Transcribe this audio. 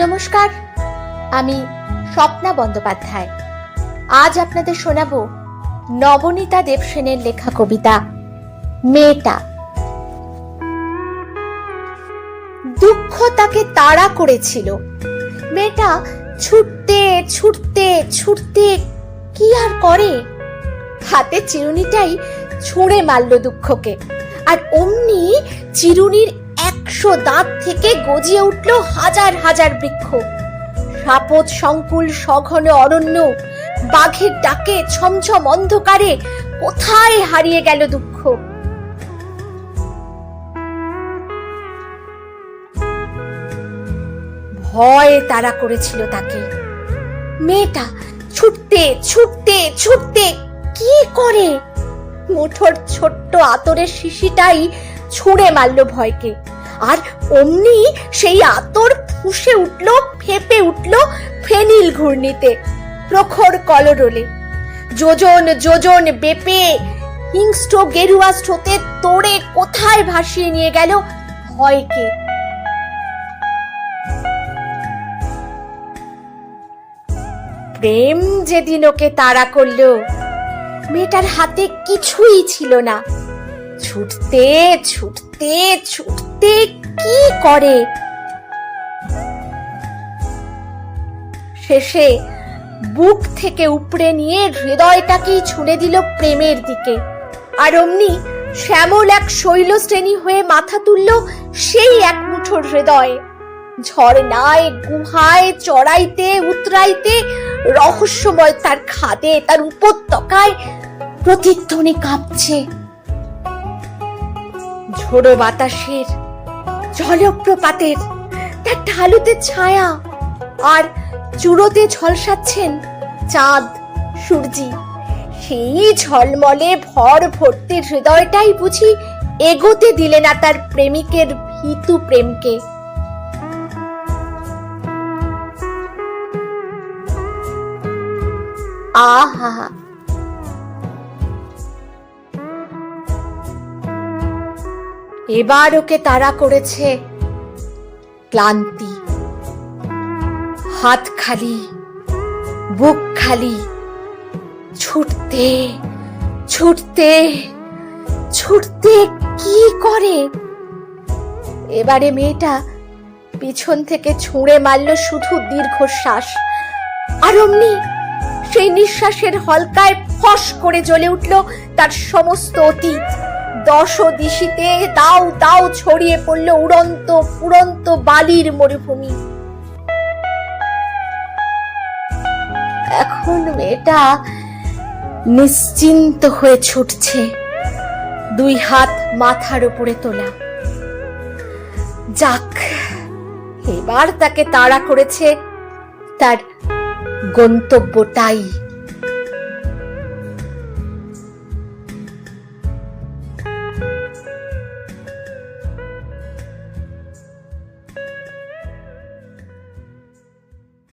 নমস্কার, আমি স্বপ্না বন্দ্যোপাধ্যায়। আজ আপনাদের শোনাবো নবনীতা দেবসেনের লেখা কবিতা মেয়েটা। দুঃখ তাকে তাড়া করেছিল। মেয়েটা ছুটতে ছুটতে ছুটতে কি আর করে, হাতে চিরুনিটাই ছুঁড়ে মারল দুঃখকে। আর অমনি চিরুনির 100 দাঁত থেকে গজিয়ে উঠল হাজার হাজার বৃক্ষ। সাপদ সংকুল সঘন অরণ্য, বাঘের ডাকে ছমছম অন্ধকারে কোথায় হারিয়ে গেল দুঃখ। ভয় তাড়া করেছিল তাকে। মেয়েটা ছুটতে ছুটতে ছুটতে কি করে, মুঠোর ছোট্ট আতরের শিশিটাই ছুঁড়ে মারল ভয়কে। আর অমনি সেই আতর ফুঁসে উঠল, ফেঁপে উঠল ফেনিল ঘূর্ণিতে, প্রখর কলরোলে। যোজন যোজন বেপে হিংস্র গেরুয়া স্রোতে তোড়ে কোথায় ভাসিয়ে নিয়ে গেল ভয়কে। প্রেম যেদিন ওকে তাড়া করলো, মেয়েটার হাতে কিছুই ছিল না। ছুটতে ছুটতে ছুটতে কি করে, শেষে বুক থেকে উপড়ে নিয়ে হৃদয়টাকেই ছুঁড়ে দিল প্রেমের দিকে। আর অমনি শ্যামল এক শৈলশ্রেণী হয়ে মাথা তুলল সেই এক মুঠোর হৃদয়। ঝর্ণায় গুহায় চড়াইতে উতরাইতে রহস্যময় তার খাদে, তার উপত্যকায় প্রতিধ্বনি কাঁপছে। ঝোড়ো বাতাসের, জলপ্রপাতের, তার ঢালুতে ছায়া, আর চূড়োতে ঝলসাচ্ছেন চাঁদ সূর্যি। সেই ঝলমলে ভর ভর্তি হৃদয়টাই বুঝি এগোতে দিলে না তার প্রেমিকের ভীতু প্রেমকে। আহা, এবার ওকে তাড়া করেছে ক্লান্তি। হাত খালি, বুক খালি, ছুটতে ছুটতে ছুটতে কি করে। এবারে মেয়েটা পিছন থেকে ছুঁড়ে মারল শুধু দীর্ঘশ্বাস। আর অমনি সেই নিঃশ্বাসের হলকায় ফস করে জ্বলে উঠল তার সমস্ত অতীত। দশদিশিতে দাও দাও ছড়িয়ে পড়ল উড়ন্ত পুরন্ত বালির মরুভূমি। এখন মেয়েটা নিশ্চিন্ত হয়ে ছুটছে, 2 হাত মাথার উপরে তোলা। যাক, এবার তাকে তাড়া করেছে তার গন্তব্যটাই।